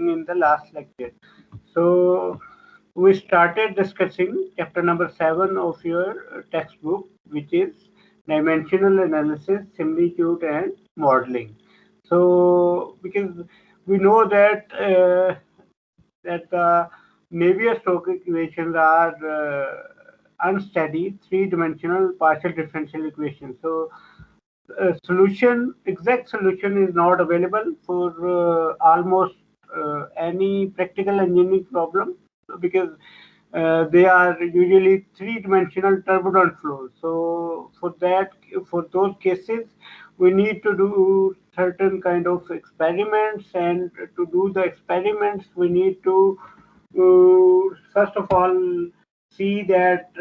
in the last lecture. So we started discussing chapter number 7 of your textbook, which is dimensional analysis, similitude, and modeling. So because we know that the Navier-Stokes equations are unsteady three-dimensional partial differential equations. So exact solution is not available for almost any practical engineering problem because they are usually three-dimensional turbulent flows. So for those cases, we need to do certain kind of experiments, and to do the experiments, we need to first of all see that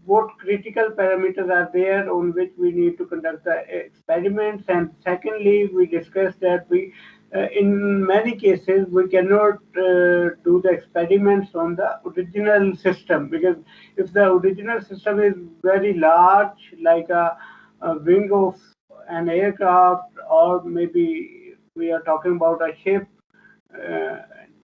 what critical parameters are there on which we need to conduct the experiments, and secondly we discussed that we in many cases we cannot do the experiments on the original system, because if the original system is very large, like a wing of an aircraft, or maybe we are talking about a ship, uh,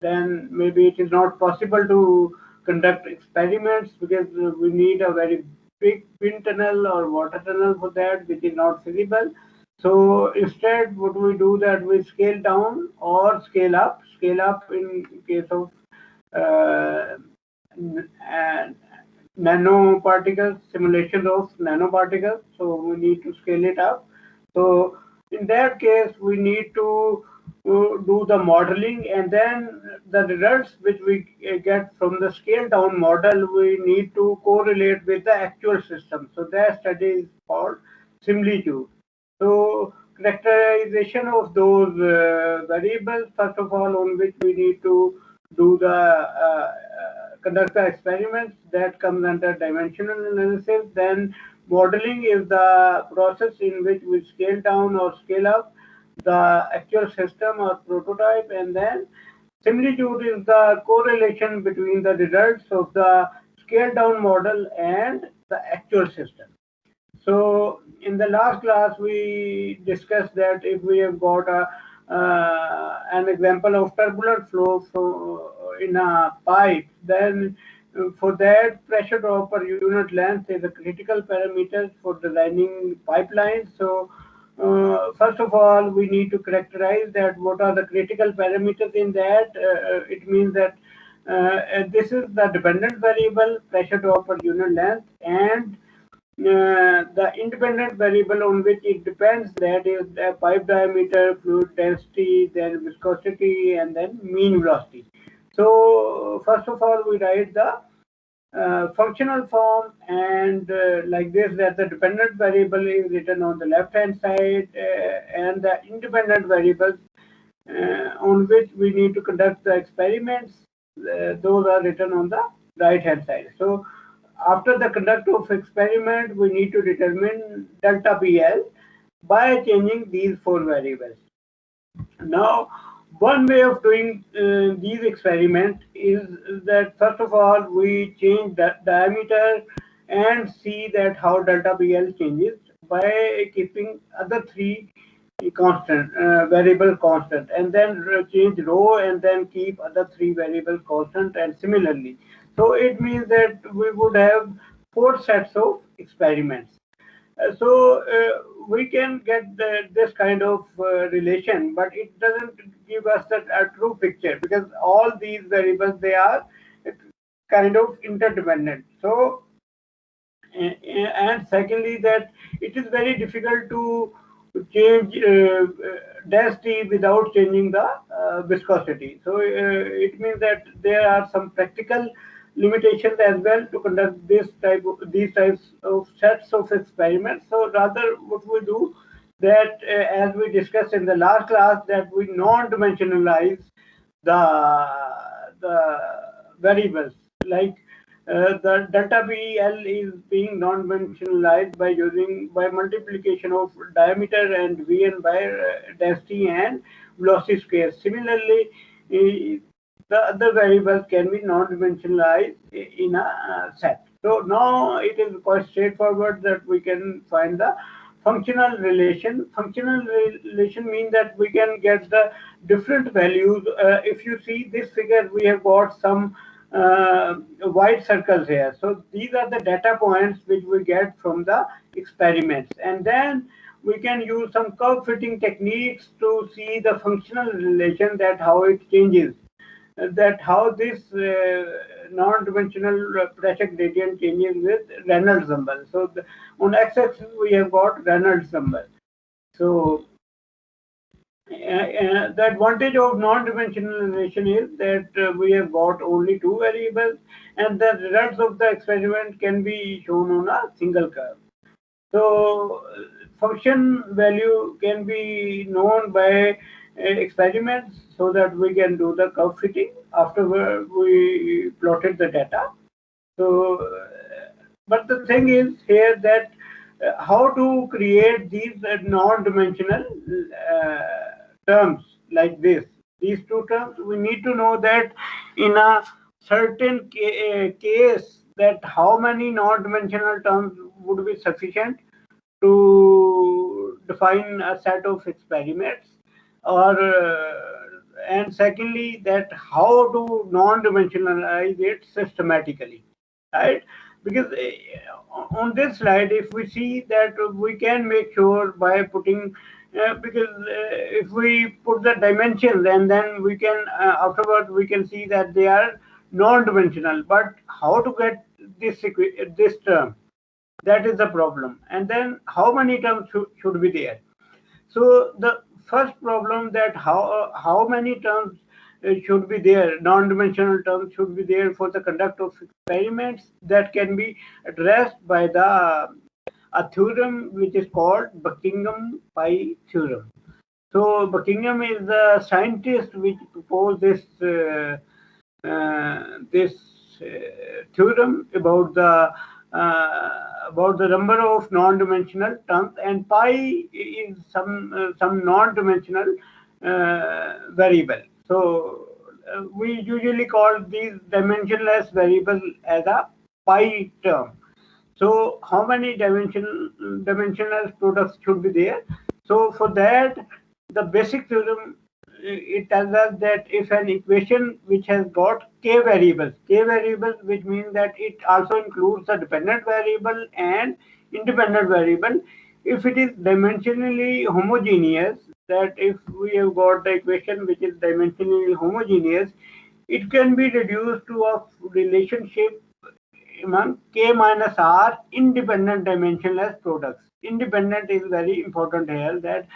then maybe it is not possible to conduct experiments because we need a very big wind tunnel or water tunnel for that, which is not feasible. So instead, what we do that we scale down or scale up. Scale up in case of uh, and nanoparticles, simulation of nanoparticles. So we need to scale it up. So in that case, we need to do the modeling, and then the results which we get from the scale down model, we need to correlate with the actual system. So that study is called similitude. So characterization of those variables, first of all, on which we need to do the conduct the experiments, that comes under dimensional analysis. Then modeling is the process in which we scale down or scale up the actual system or prototype, and then similitude is the correlation between the results of the scaled down model and the actual system. So in the last class, we discussed that if we have got an example of turbulent flow in a pipe, then for that pressure drop per unit length is a critical parameter for designing pipelines. So first of all, we need to characterize that what are the critical parameters in that. It means that this is the dependent variable, pressure drop per unit length, and the independent variable on which it depends, that is the pipe diameter, fluid density, then viscosity, and then mean velocity. So first of all, we write the functional form, and like this, that the dependent variable is written on the left hand side, and the independent variables on which we need to conduct the experiments, those are written on the right hand side. So after the conduct of experiment, we need to determine delta PL by changing these four variables. Now, one way of doing these experiments is that first of all, we change the diameter and see that how delta PL changes by keeping other three constant variable constant, and then change rho, and then keep other three variables constant, and similarly. So it means that we would have four sets of experiments. We can get this kind of relation, but it doesn't give us a true picture, because all these variables, they are kind of interdependent. So and secondly, that it is very difficult to change density without changing the viscosity. So it means that there are some practical limitations as well to conduct these types of sets of experiments. So rather, what we do that, as we discussed in the last class, that we non-dimensionalize the variables, like the delta PL is being non-dimensionalized by multiplication of diameter and Vn by density and velocity square. Similarly, the other variables can be non-dimensionalized in a set. So now it is quite straightforward that we can find the functional relation. Functional relation means that we can get the different values. If you see this figure, we have got some white circles here. So these are the data points which we get from the experiments, and then we can use some curve fitting techniques to see the functional relation, that how it changes, that how this non-dimensional pressure gradient changes with Reynolds number. So on x-axis we have got Reynolds number. So the advantage of non-dimensionalization is that we have got only two variables, and the results of the experiment can be shown on a single curve. So function value can be known by experiments, so that we can do the curve fitting after we plotted the data. So, but the thing is here that how to create these non-dimensional terms like this. These two terms, we need to know that in a certain case, that how many non-dimensional terms would be sufficient to define a set of experiments, or and secondly, that how to non-dimensionalize it systematically, right? Because on this slide, if we see that we can make sure by putting because if we put the dimensions, and then we can afterwards we can see that they are non-dimensional, but how to get this term, that is the problem. And then how many terms should be there? So the first problem, that how many terms should be there, non-dimensional terms should be there for the conduct of experiments, that can be addressed by the a theorem which is called Buckingham Pi theorem. So Buckingham is the scientist which proposed this theorem about the number of non-dimensional terms, and pi is some non-dimensional variable. So we usually call these dimensionless variables as a pi term. So how many dimensional products should be there? So for that, the basic theorem, it tells us that if an equation which has got k variables, which means that it also includes the dependent variable and independent variable, if it is dimensionally homogeneous, that if we have got the equation which is dimensionally homogeneous, it can be reduced to a relationship among k minus r independent dimensionless products. Independent is very important here, that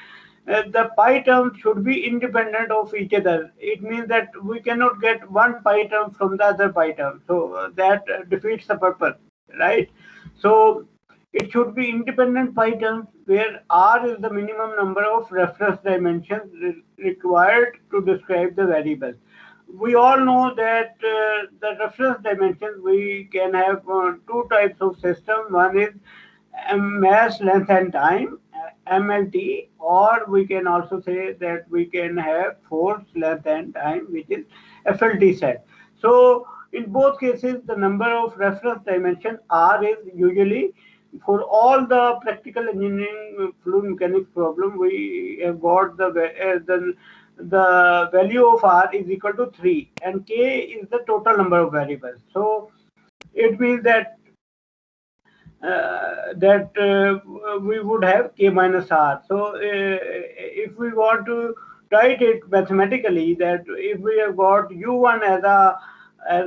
the pi terms should be independent of each other. It means that we cannot get one pi term from the other pi term. So that defeats the purpose, right? So it should be independent pi terms where r is the minimum number of reference dimensions required to describe the variable. We all know that the reference dimensions, we can have two types of system. One is mass, length and time, MLT, or we can also say that we can have force, length and time, which is FLT set. So in both cases, the number of reference dimension R is usually, for all the practical engineering fluid mechanics problem, we have got the value of R is equal to 3, and K is the total number of variables. So it means that we would have k minus r. So if we want to write it mathematically, that if we have got u1 as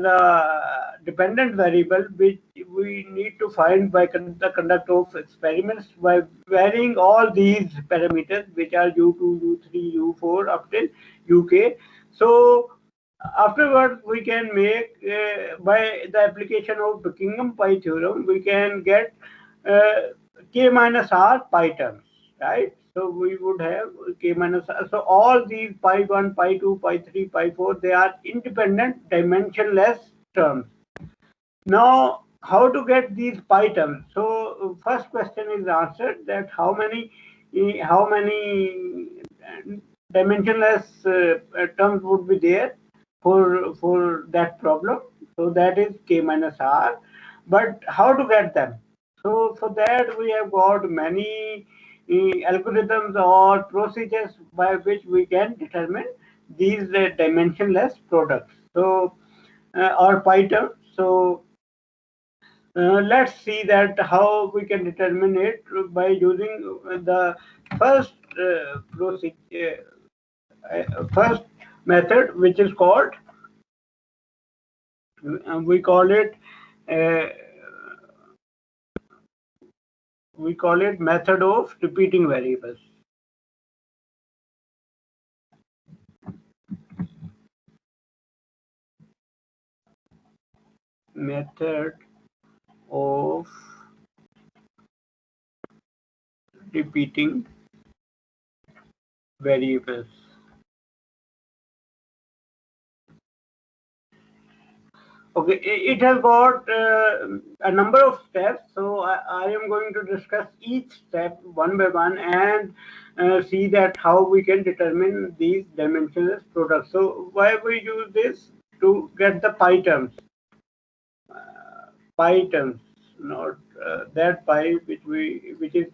a dependent variable, which we need to find by the conduct of experiments by varying all these parameters, which are u2, u3, u4 up till uk. So afterwards, we can make, by the application of Buckingham pi theorem, we can get k minus r pi terms, right? So we would have k minus r. So all these pi 1, pi 2, pi 3, pi 4, they are independent dimensionless terms. Now, how to get these pi terms? So first question is answered, that how many dimensionless terms would be there for that problem. So that is k minus r. But how to get them? So for that, we have got many algorithms or procedures by which we can determine these dimensionless products. So or pi terms. So let's see that how we can determine it by using the first first method, which is called uh, we call it method of repeating variables. Method of repeating variables. Okay, it has got a number of steps, so I am going to discuss each step one by one and see that how we can determine these dimensionless products. So why we use this? To get the pi terms. Pi terms, not that pi which is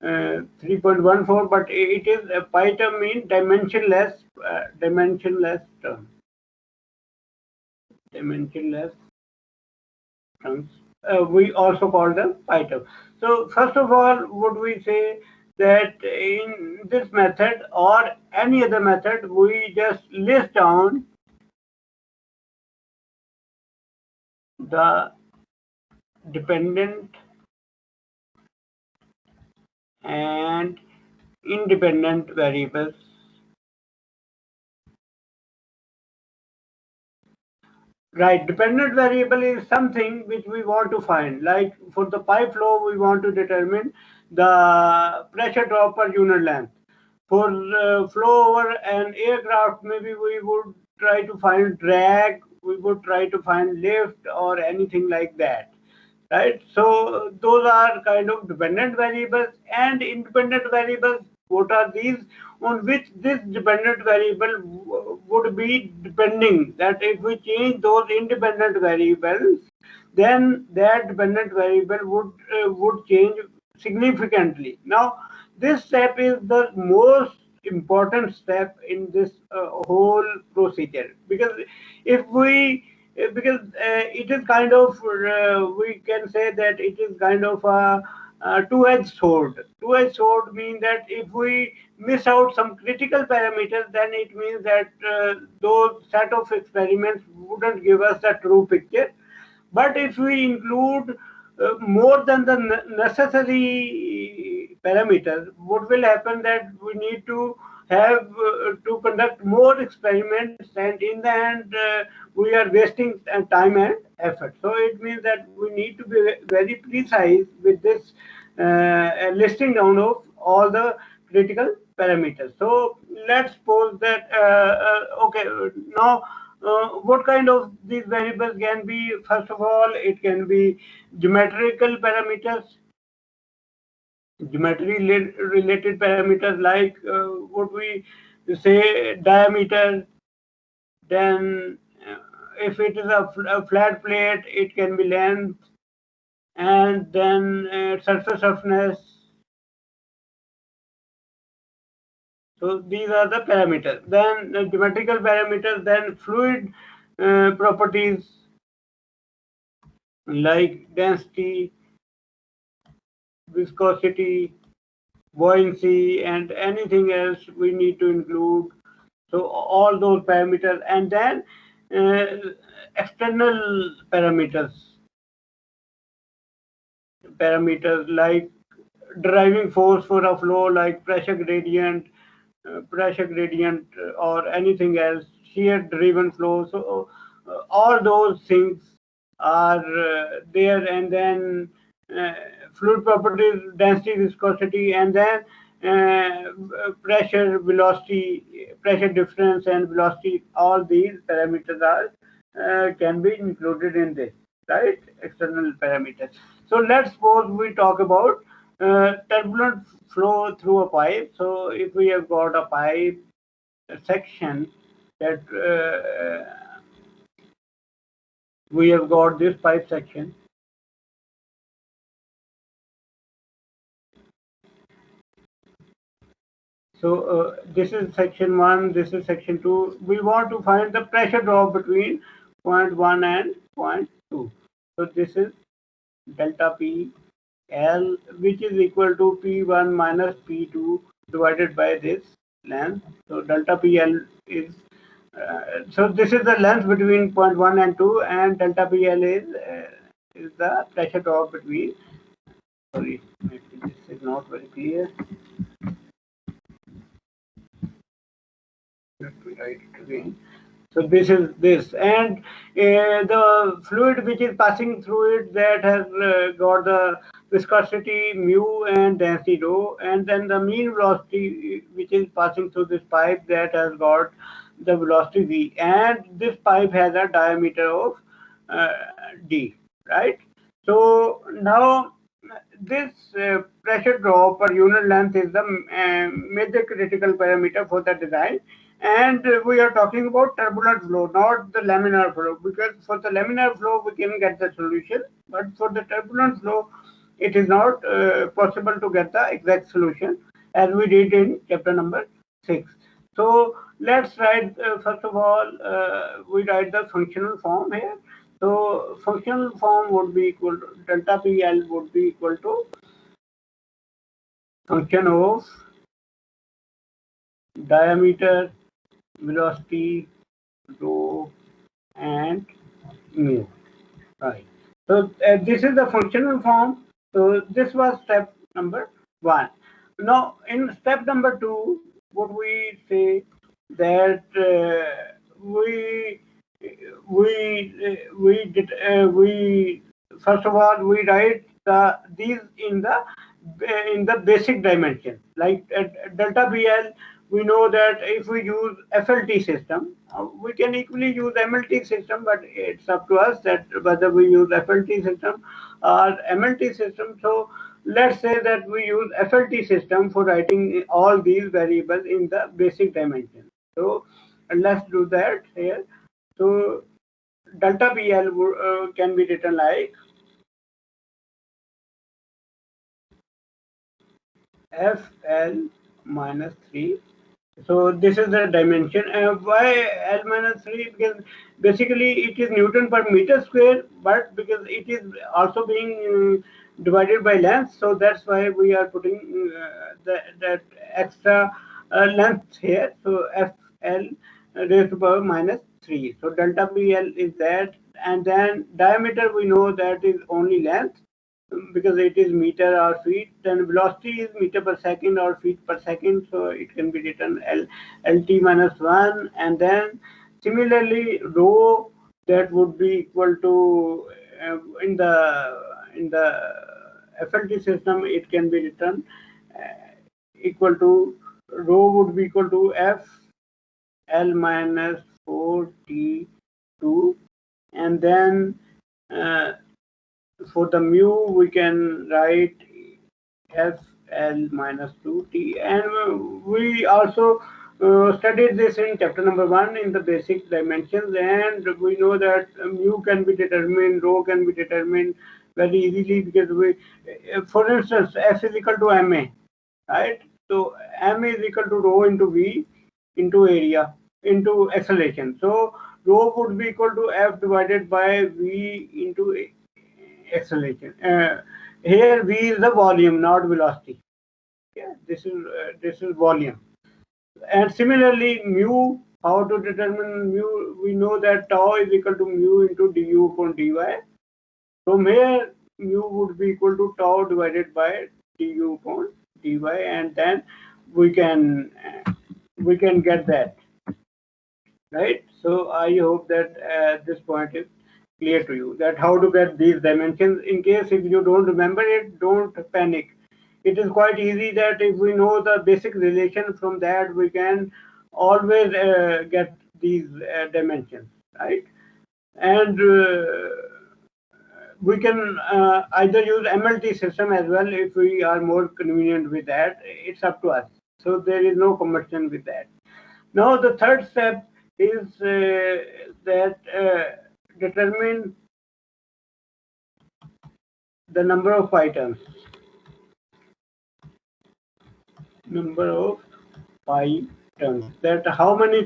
3.14, but it is a pi term means dimensionless term. Dimensionless terms. We also call them pi term. So first of all, would we say that in this method or any other method, we just list down the dependent and independent variables. Right, dependent variable is something which we want to find. Like for the pipe flow, we want to determine the pressure drop per unit length. For flow over an aircraft, maybe we would try to find drag, we would try to find lift or anything like that. Right, so those are kind of dependent variables. And independent variables, what are these? On which this dependent variable would be depending, that if we change those independent variables, then that dependent variable would change significantly. Now this step is the most important step in this whole procedure, because if we because it is kind of we can say that it is kind of a two-edged sword. Two-edged sword means that if we miss out some critical parameters, then it means that those set of experiments wouldn't give us the true picture. But if we include more than the necessary parameters, what will happen that we need to have to conduct more experiments, and in the end we are wasting time and effort. So it means that we need to be very precise with this listing down of all the critical parameters. So let's suppose that okay, now what kind of these variables can be? First of all, it can be geometrical parameters, geometry related parameters, like what we say diameter. Then if it is a flat plate, it can be length, and then surface roughness. So these are the parameters. Then geometrical parameters, then fluid properties like density, viscosity, buoyancy, and anything else we need to include. So all those parameters, and then external parameters like driving force for a flow, like pressure gradient, or anything else, shear driven flow. So all those things are there. And then fluid properties, density, viscosity, and then pressure, velocity, pressure difference, and velocity. All these parameters are can be included in this, right? External parameters. So let's suppose we talk about turbulent flow through a pipe. So if we have got a pipe section that we have got this pipe section. this is section 1, this is section 2. We want to find the pressure drop between point 1 and point 2. So this is delta P L, which is equal to P1 minus P2 divided by this length. So delta PL is, so this is the length between point 1 and 2, and delta PL is the pressure drop between, sorry, maybe this is not very clear. Let me write it again. So this is this, and the fluid which is passing through it, that has got the viscosity mu and density rho, and then the mean velocity which is passing through this pipe, that has got the velocity v, and this pipe has a diameter of d, right? So now this pressure drop per unit length is the major critical parameter for the design. And we are talking about turbulent flow, not the laminar flow, because for the laminar flow we can get the solution, but for the turbulent flow it is not possible to get the exact solution, as we did in chapter number 6. So let's write, first of all, we write the functional form here. So functional form would be equal to delta PL would be equal to function of diameter, velocity, rho, and mu, right? So this is the functional form. So this was step number 1. Now in step number 2, what we say that we first of all we write these in the basic dimension, like delta BL. We know that if we use FLT system, we can equally use MLT system, but it's up to us that whether we use FLT system or MLT system. So let's say that we use FLT system for writing all these variables in the basic dimension. So let's do that here. So delta BL can be written like FL minus 3. So this is the dimension. Why L minus 3? Because basically it is Newton per meter square, but because it is also being divided by length, so that's why we are putting that extra length here. So FL raised to power minus 3. So delta BL is that, and then diameter we know that is only length, because it is meter or feet. Then velocity is meter per second or feet per second, so it can be written LT minus 1. And then similarly rho, that would be equal to in the FLT system, it can be written equal to, rho would be equal to F L minus 4T2, and then for the mu we can write FL minus 2T, and we also studied this in chapter number 1 in the basic dimensions, and we know that mu can be determined, rho can be determined very easily, because we, for instance, F is equal to MA, right? So M is equal to rho into V into area into acceleration. So rho would be equal to F divided by V into acceleration. Here V is the volume, not velocity. Yeah, this is volume. And similarly, mu, how to determine mu? We know that tau is equal to mu into du upon dy. From here, mu would be equal to tau divided by du upon dy, and then we can get that, right? So I hope that this point is clear to you, that how to get these dimensions. In case if you don't remember it, don't panic. It is quite easy, that if we know the basic relation, from that we can always get these dimensions, right? And we can either use MLT system as well if we are more convenient with that. It's up to us. So there is no conversion with that. Now the third step is that determine the number of items. Number of pi terms. That how many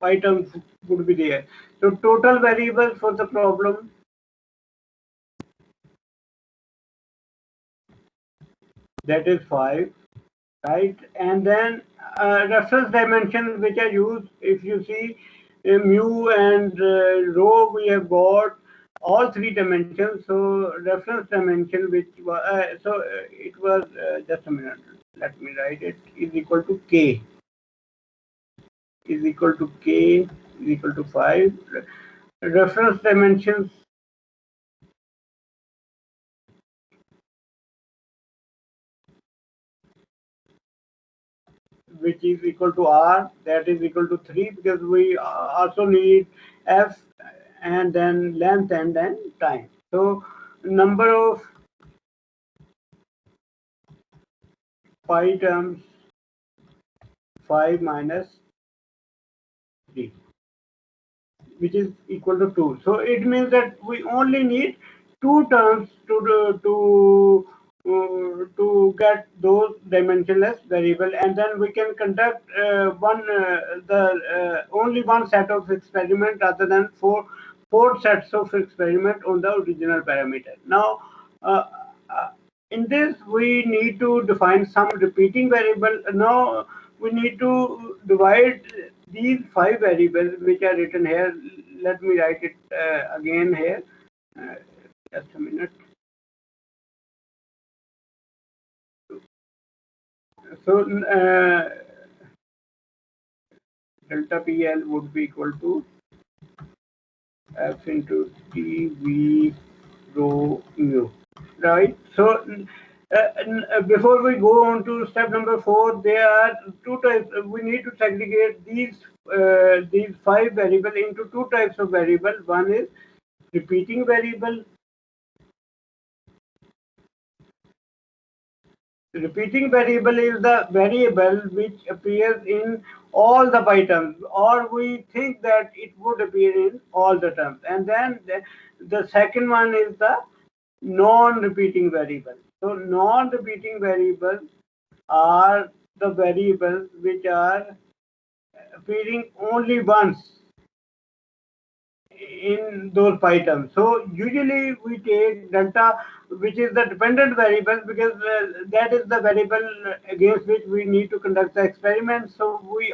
pi terms would be there? So total variables for the problem, that is 5, right? And then reference dimensions which are used, if you see mu and rho, we have got all three dimensions. So reference dimension, which was it was just a minute, let me write it, is equal to k, is equal to k, is equal to 5. Reference dimensions, which is equal to r, that is equal to 3, because we also need f, and then length, and then time. So number of pi terms, 5 minus 3, which is equal to 2. So it means that we only need two terms to get those dimensionless variable, and then we can conduct only one set of experiment rather than four sets of experiment on the original parameter. Now, uh, uh, in this we need to define some repeating variable. Now we need to divide these 5 variables which are written here. Let me write it again here. Uh, just a minute. So delta PL would be equal to F into TV rho mu, right? So before we go on to step number 4, there are two types. We need to segregate these 5 variables into two types of variable. One is repeating variable. Repeating variable is the variable which appears in all the pi terms, or we think that it would appear in all the terms. And then the second one is the non-repeating variable. So non-repeating variables are the variables which are appearing only once in those pi terms. So usually we take delta, which is the dependent variable, because that is the variable against which we need to conduct the experiment. So we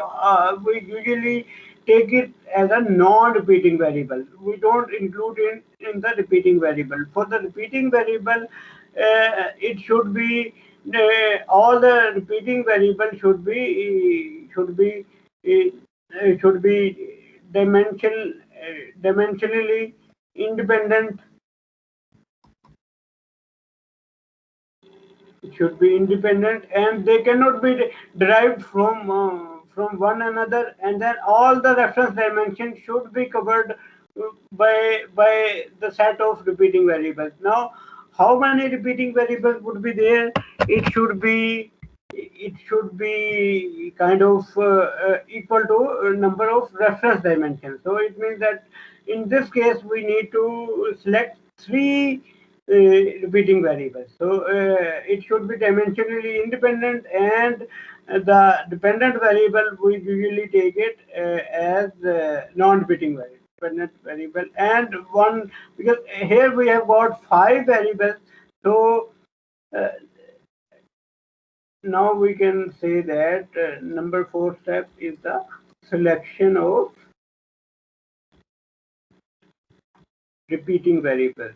usually take it as a non-repeating variable. We don't include it in the repeating variable. For the repeating variable, it should be all the repeating variable should be dimensionally independent. It should be independent, and they cannot be derived from one another. And then all the reference dimensions should be covered by the set of repeating variables. Now, how many repeating variables would be there? It should be kind of equal to number of reference dimensions. So it means that in this case we need to select 3 repeating variables. So it should be dimensionally independent, and the dependent variable we usually take it as non-repeating variable. Dependent variable, and one, because here we have got 5 variables. So uh, now we can say that number 4 step is the selection of repeating variables.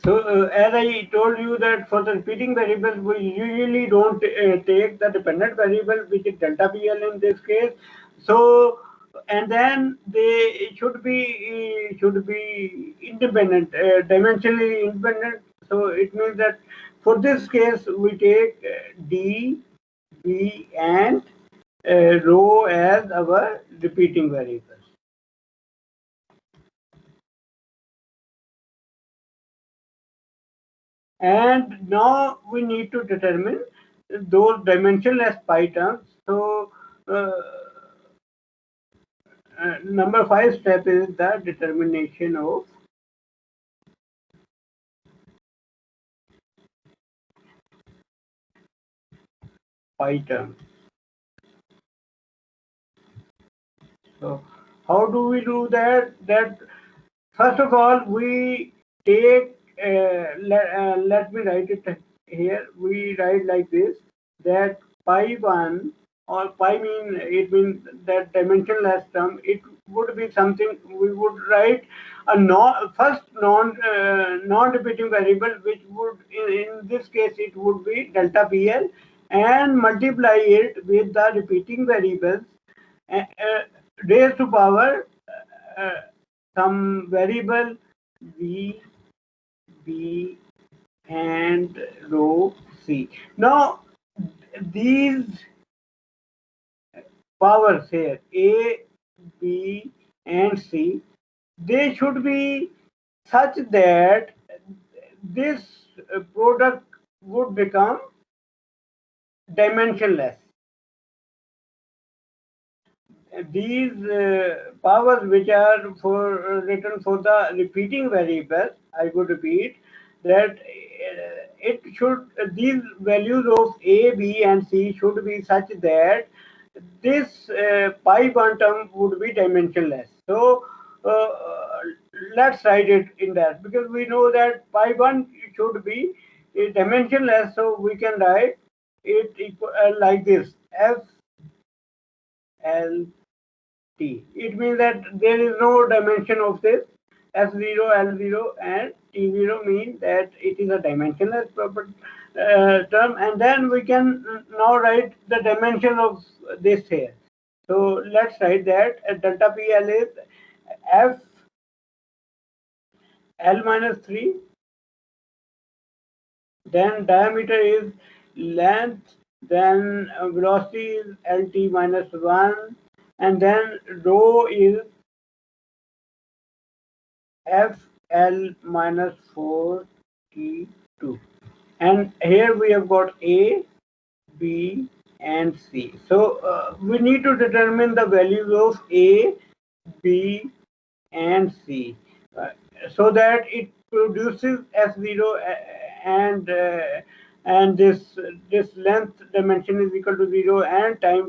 So as I told you that for the repeating variables, we usually don't take the dependent variable, which is delta PL in this case. So, and then they should be independent, dimensionally independent. So it means that for this case we take D, B, and rho as our repeating variables. And now we need to determine those dimensionless pi terms. So number 5 step is the determination of pi term. So how do we do that? That first of all we take let me write it here. We write like this, that pi 1, or pi means that dimensionless term. It would be something we would write a first non-repeating variable, which would in this case it would be delta PL, and multiply it with the repeating variables raised to power uh, some variable v, b, and rho c. Now these powers here, a, b, and c, they should be such that this product would become dimensionless. These powers which are written for the repeating variable, I would repeat that it should these values of a, b, and c should be such that this pi 1 term would be dimensionless. So let's write it in that, because we know that pi 1 should be dimensionless. So we can write it like this: f l t. It means that there is no dimension of this. F0, L0, and T0 mean that it is a dimensionless term, and then we can now write the dimension of this here. So let's write that delta PL is F L minus 3, then diameter is length, then velocity is LT minus 1, and then rho is FL minus 4T2. And here we have got A, B, and C. So we need to determine the values of A, B, and C, so that it produces F0, and this length dimension is equal to 0, and time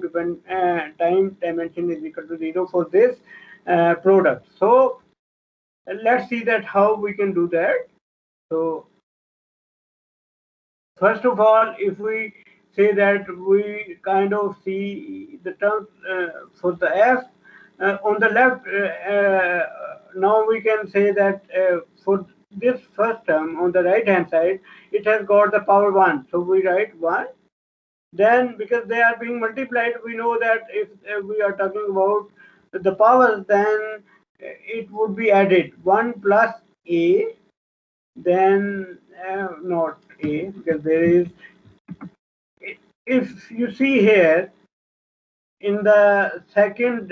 dimension is equal to 0 for this product. So let's see that how we can do that. So first of all, if we say that we kind of see the terms for the f on the left, now we can say that for this first term on the right hand side, it has got the power 1. So we write 1. Then because they are being multiplied, we know that if we are talking about the powers, then it would be added 1 plus a, then not a, because there is, if you see here in the second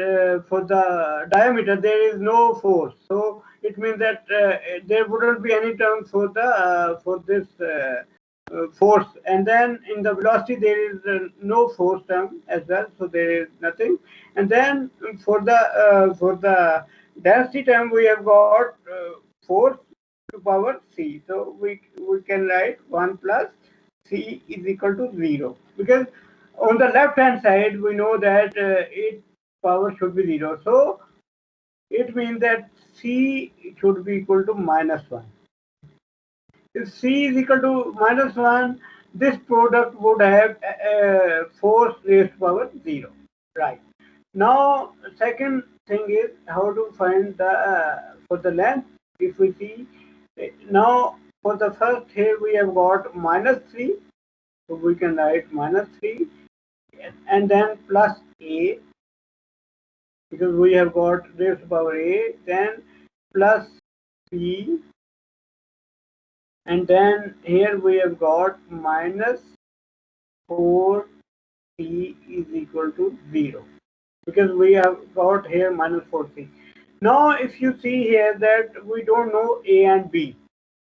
for the diameter, there is no force, so it means that there wouldn't be any term for the for this force. And then in the velocity there is no force term as well, so there is nothing. And then for the density term, we have got force to power c, so we can write 1 plus c is equal to 0, because on the left hand side we know that its power should be 0, so it means that c should be equal to -1. If c is equal to -1, this product would have force raised to power 0. Right. Now, second thing is how to find the for the length. If we see now for the first, here we have got -3, so we can write -3, and then plus a, because we have got raised to power a, then plus b, and then here we have got minus 4t is equal to 0, because we have got here minus 4t. Now if you see here that we don't know a and b,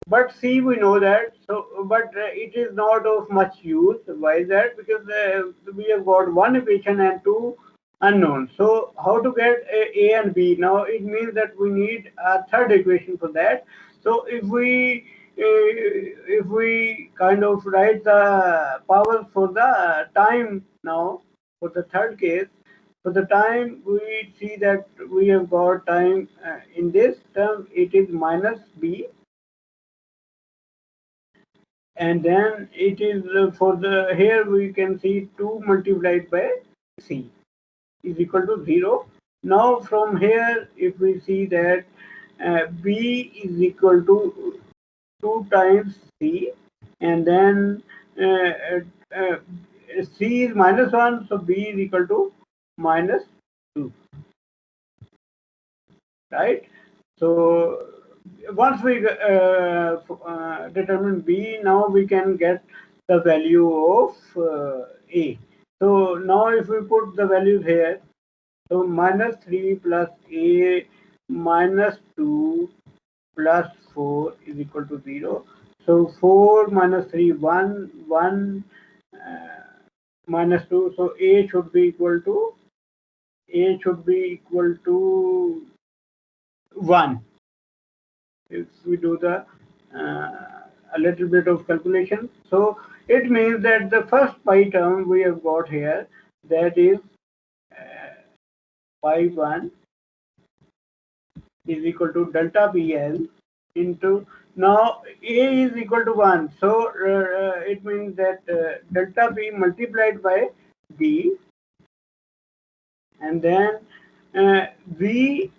but c we know that, so but it is not of much use. Why is that? Because we have got one equation and two unknown. So how to get a and b? Now it means that we need a third equation for that. So if we if we kind of write the powers for the time now, for the third case, for the time we see that we have got time in this term, it is minus b, and then it is for the here we can see 2 multiplied by c is equal to 0. Now from here, if we see that b is equal to 2 times c, and then uh, uh, c is minus 1, so b is equal to minus 2, right? So once we determine b, now we can get the value of a. So now if we put the values here, so minus 3 plus a minus 2 plus 4 is equal to 0. So 4 minus 3, 1, 1 minus 2. So a should be equal to 1. If we do the a little bit of calculation, so it means that the first pi term we have got here, that is pi 1 is equal to delta PL into, now A is equal to 1. So it means that delta P multiplied by B, and then V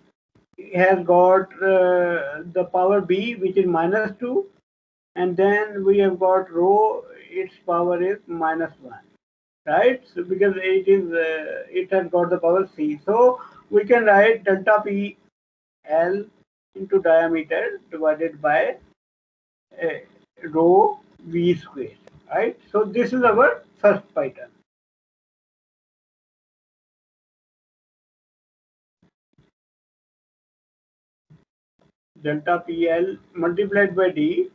has got the power B, which is minus 2, and then we have got rho, its power is minus 1, right? So because it has got the power C, so we can write delta P L into diameter divided by rho v square, right? So this is our first pi term. Delta PL multiplied by D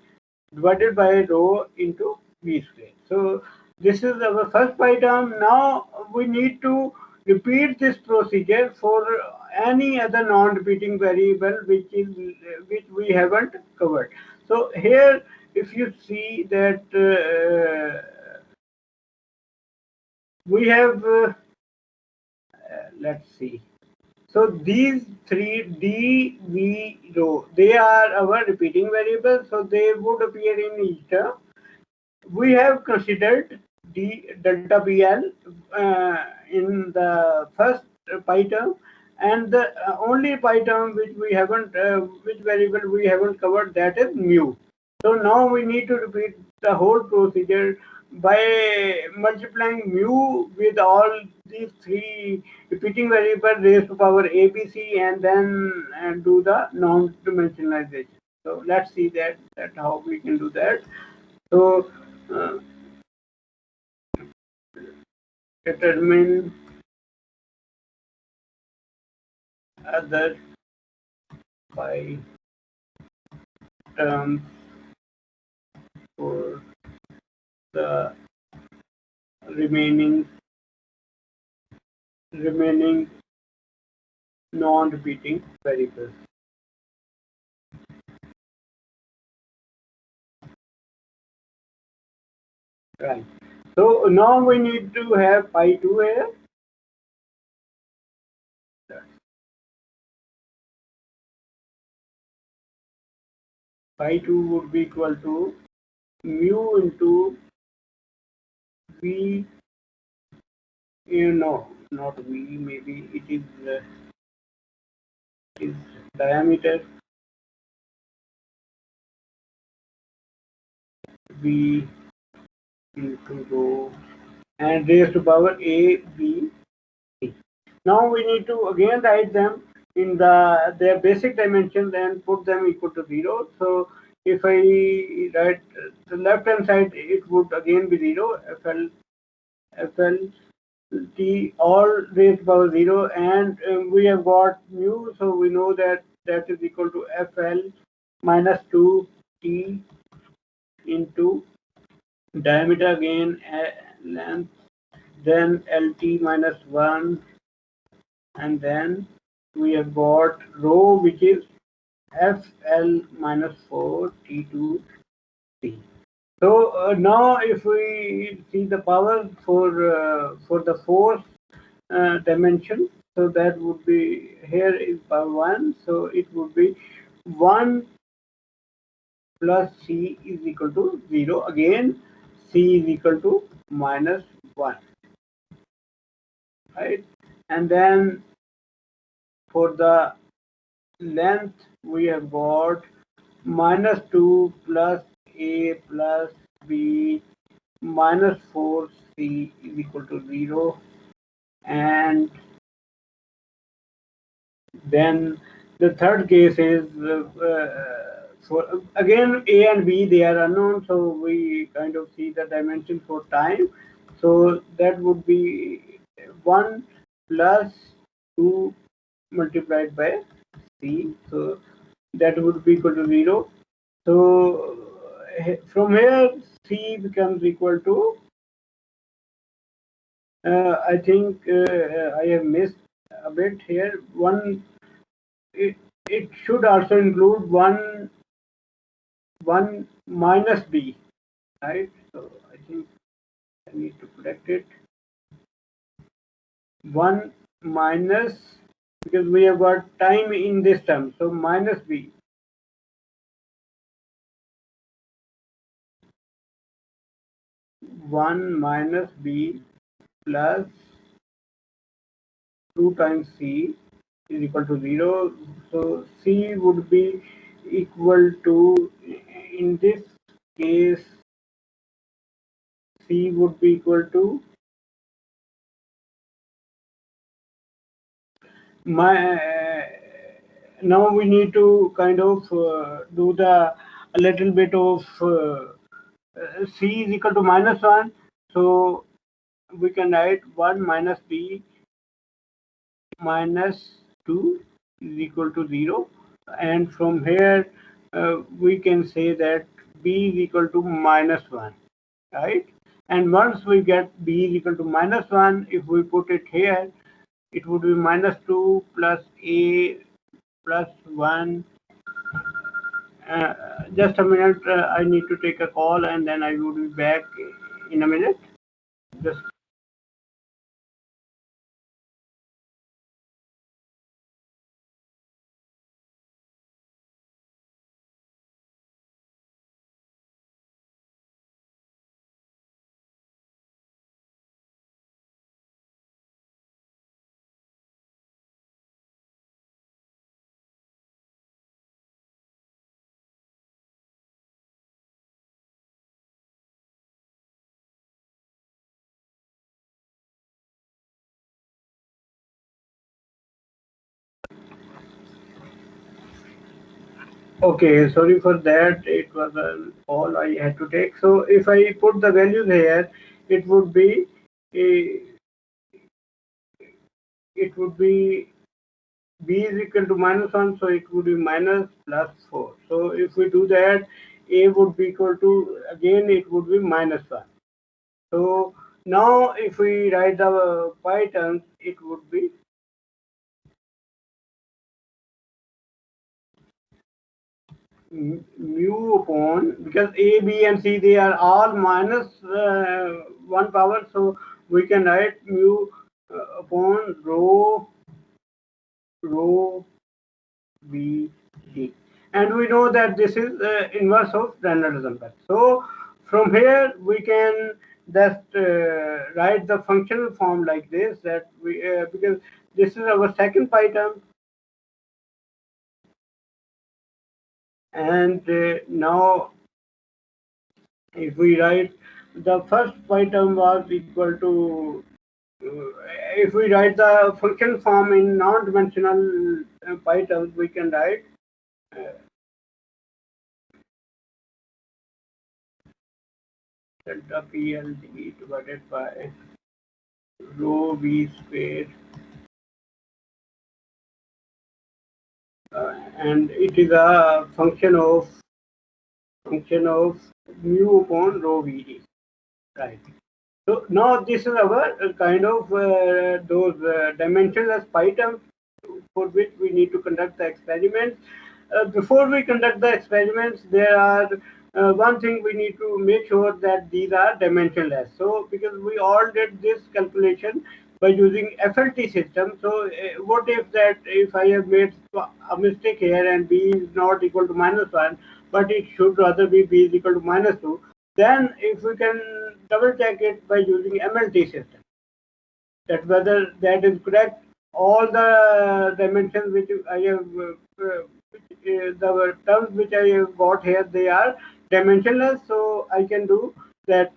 divided by rho into v square. So this is our first pi term. Now we need to repeat this procedure for any other non-repeating variable which we haven't covered. So here, if you see that we have, let's see. So these three d, v, rho, they are our repeating variables, so they would appear in each term. We have considered delta PL in the first pi term, and the only pi term which we haven't, which variable we haven't covered, that is mu. So now we need to repeat the whole procedure by multiplying mu with all these three repeating variables raised to power ABC, and then do the non-dimensionalization. So let's see that how we can do that. So uh, determine other pi terms for the remaining non-repeating variables. Right. So now we need to have pi 2 here. Pi 2 would be equal to mu into v, no, not v, maybe it is diameter v into rho and raised to power a b. Now we need to again write them in their basic dimensions and put them equal to 0. So if I write the left hand side, it would again be 0, FL T all raised to power 0, and we have got mu, so we know that that is equal to FL minus 2 T into diameter again, length, then LT minus 1, and then we have got rho, which is FL minus 4 T2 C. So now if we see the power for the fourth dimension, so that would be, here is power 1, so it would be 1 plus C is equal to 0. Again, C is equal to minus 1, right? And then for the length, we have got minus 2 plus A plus B minus 4C is equal to 0. And then the third case is for again A and B, they are unknown, so we kind of see the dimension for time. So that would be 1 plus 2 multiplied by C. So that would be equal to 0. So from here C becomes equal to, I think I have missed a bit here. It, it should also include 1 minus B, right? So I think I need to correct it. 1 minus, because we have got time in this term, so minus B. 1 minus B plus 2 times C is equal to 0. So C would be equal to, in this case, C would be equal to now we need to kind of do a little bit of C is equal to minus 1. So we can write 1 minus B minus 2 is equal to 0. And from here, we can say that B is equal to minus 1, right? And once we get B is equal to minus 1, if we put it here, it would be minus 2 plus A plus 1. Just a minute, I need to take a call and then I will be back in a minute. Just okay, sorry for that. It was a call I had to take. So if I put the values here, it would be a, it would be B is equal to minus 1, so it would be minus plus 4. So if we do that, A would be equal to, again, it would be minus 1. So now if we write the pi terms, it would be mu upon, because A, B, and C, they are all minus 1 power, so we can write mu upon rho B D. And we know that this is inverse of Reynolds number. So from here we can just write the functional form like this, that we because this is our second pi term, and now if we write the first pi term was equal to, if we write the function form in non-dimensional pi terms, we can write delta PLD divided by rho V square, and it is a function of mu upon rho VD, right? So now this is our kind of those dimensionless pi terms for which we need to conduct the experiments. Before we conduct the experiments, there are one thing we need to make sure that these are dimensionless. So because we all did this calculation by using FLT system. So what if that if I have made a mistake here and b is not equal to -1, but it should rather be b is equal to -2, then if we can double check it by using MLT system, that whether that is correct. All the dimensions which I have, the terms which I have got here, they are dimensionless. So I can do that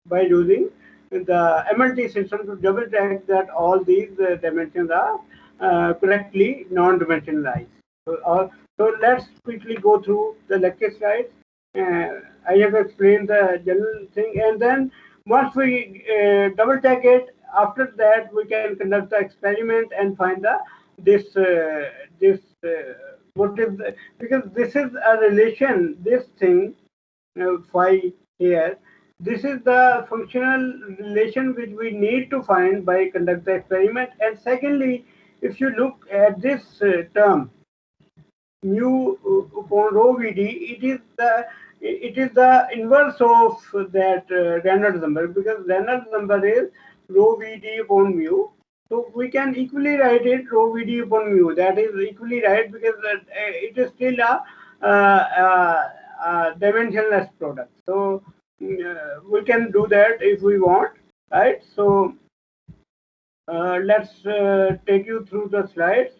by using the MLT system to double check that all these dimensions are correctly non-dimensionalized. So let's quickly go through the lecture slides. I have explained the general thing, and then once we double check it, after that we can conduct the experiment and find the this what is because this is a relation, this thing phi here. This is the functional relation which we need to find by conduct the experiment. And secondly, if you look at this term mu upon rho Vd, it is the inverse of that Reynolds number, because Reynolds number is rho Vd upon mu. So we can equally write it rho Vd upon mu. That is equally right, because it is still a dimensionless product. So we can do that if we want, right? So let's take you through the slides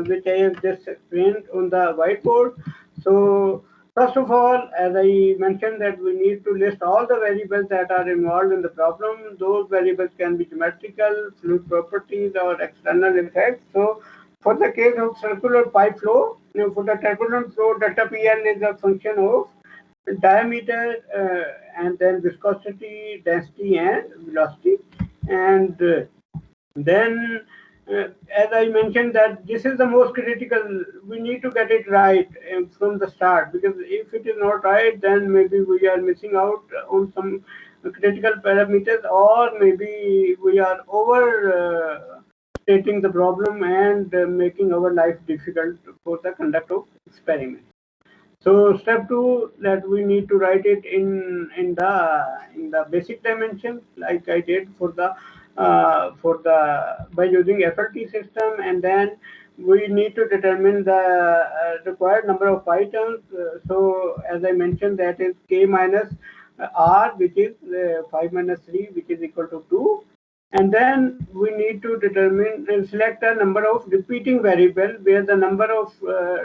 which I have just explained on the whiteboard. So first of all, as I mentioned, that we need to list all the variables that are involved in the problem. Those variables can be geometrical, fluid properties, or external effects. So for the case of circular pipe flow, for the turbulent flow, delta PL is a function of diameter and then viscosity, density, and velocity. And then as I mentioned, that this is the most critical. We need to get it right from the start, because if it is not right, then maybe we are missing out on some critical parameters, or maybe we are over stating the problem and making our life difficult for the conduct of experiment. So step 2, that we need to write it in the basic dimensions, like I did for the by using FLT system, and then we need to determine the required number of pi terms. So as I mentioned, that is k minus r, which is 5 minus 3, which is equal to 2. And then we need to determine and select a number of repeating variable where the number of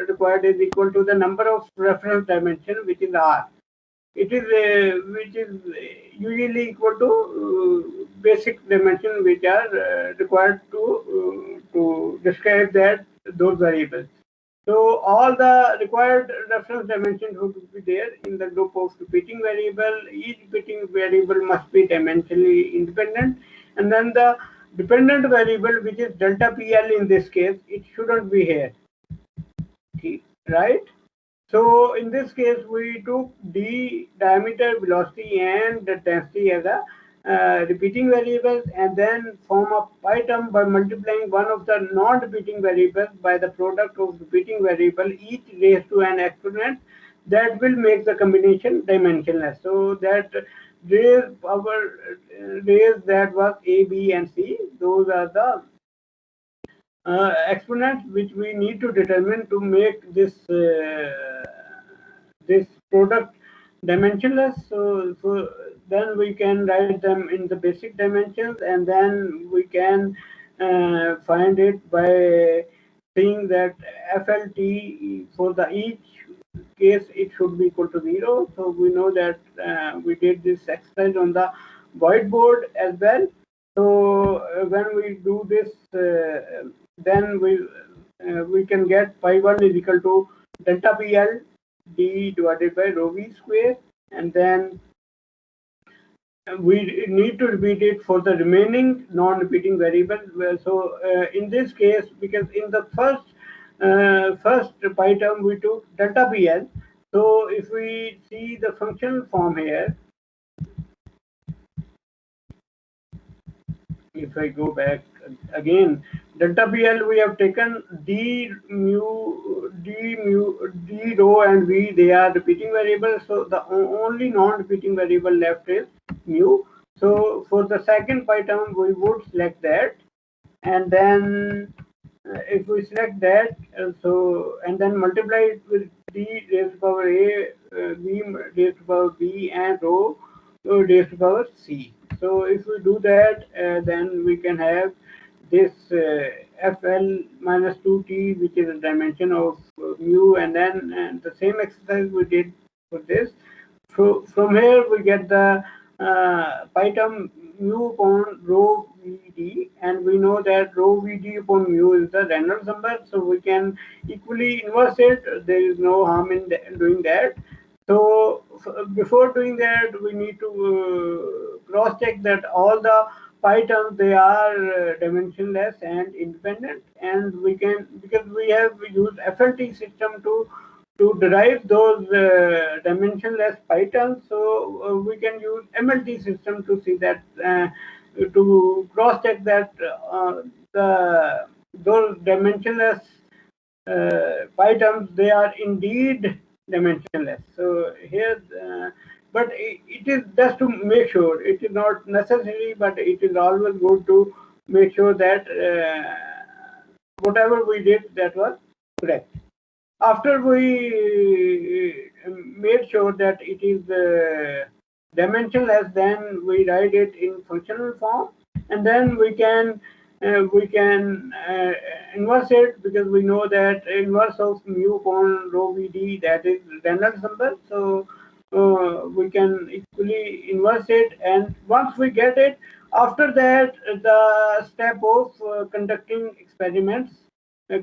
required is equal to the number of reference dimension, which is r. It is which is usually equal to basic dimension which are required to describe those variables. So all the required reference dimensions would be there in the group of repeating variable. Each repeating variable must be dimensionally independent, and then the dependent variable, which is delta PL in this case, it shouldn't be here, right? So in this case, we took d, diameter, velocity, and the density as a repeating variables, and then form a pi term by multiplying one of the non-repeating variables by the product of repeating variable, each raised to an exponent. That will make the combination dimensionless. So that raise that was a, b, and c. Those are the exponents which we need to determine to make this product dimensionless. So then we can write them in the basic dimensions, and then we can find it by seeing that FLT for the each case it should be equal to 0. So we know that we did this exercise on the whiteboard as well. So when we do this, then we can get pi1 is equal to delta PL d divided by rho v square, and then we need to repeat it for the remaining non-repeating variables. So in this case, because in the first pi term we took delta PL, so if we see the functional form here, if I go back again, delta PL, we have taken D rho and V, they are repeating variables, so the only non-repeating variable left is mu. So for the second pi term, we would select that, and then if we select that, and then multiply it with D raised to power A, V raised to power B, and rho raised to power C. So if we do that, then we can have this FL minus 2T, which is a dimension of mu, and then the same exercise we did for this. So from here we get the pi term mu upon rho Vd, and we know that rho Vd upon mu is the Reynolds number, so we can equally inverse it. There is no harm in doing that. So before doing that, we need to cross check that all the pi terms, they are dimensionless and independent, and we can, because we have used FLT system to derive those dimensionless pi terms, so we can use MLT system to see that, to cross check that those dimensionless pi terms, they are indeed dimensionless. So here, but it is just to make sure. It is not necessary, but it is always good to make sure that whatever we did, that was correct. After we made sure that it is dimensionless, then we write it in functional form, and then we can inverse it, because we know that inverse of mu upon rho Vd, that is Reynolds number. So we can equally inverse it, and once we get it, after that the step of conducting experiments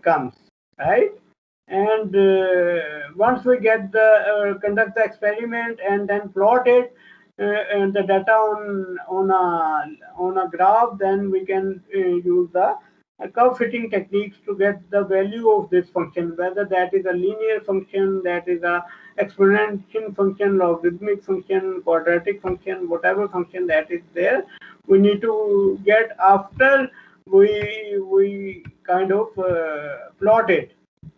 comes, right? And once we get the conduct the experiment and then plot it and the data on a graph, then we can use the curve fitting techniques to get the value of this function, whether that is a linear function, that is a exponential function, logarithmic function, quadratic function, whatever function that is there, we need to get after we kind of plot it.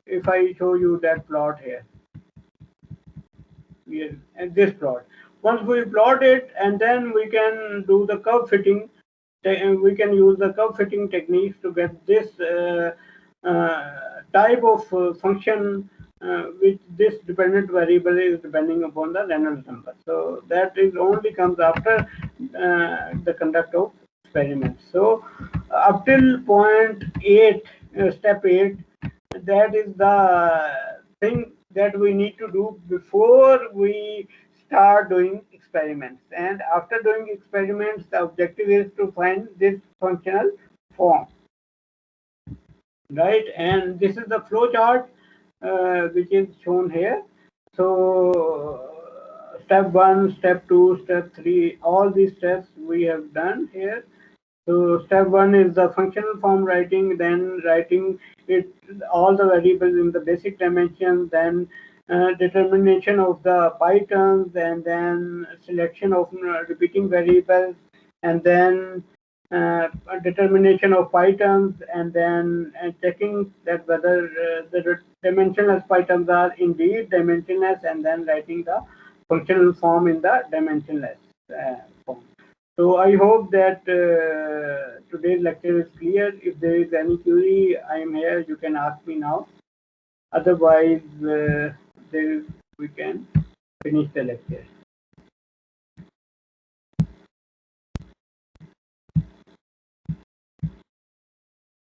If I show you that plot here, and this plot, once we plot it, and then we can do the curve fitting, we can use the curve fitting techniques to get this type of function, which this dependent variable is depending upon the Reynolds number. So that is only comes after the conduct of experiments. So up till point 8, step 8, that is the thing that we need to do before we start doing experiments. And after doing experiments, the objective is to find this functional form, right? And this is the flow chart which is shown here. So step 1, step 2, step 3, all these steps we have done here. So step 1 is the functional form writing, then writing it all the variables in the basic dimension, then determination of the pi terms, and then selection of repeating variables, and then determination of pi terms, and then checking that whether the dimensionless pi terms are indeed dimensionless, and then writing the functional form in the dimensionless form. So I hope that today's lecture is clear. If there is any query, I am here. You can ask me now. Otherwise, we can finish the lecture.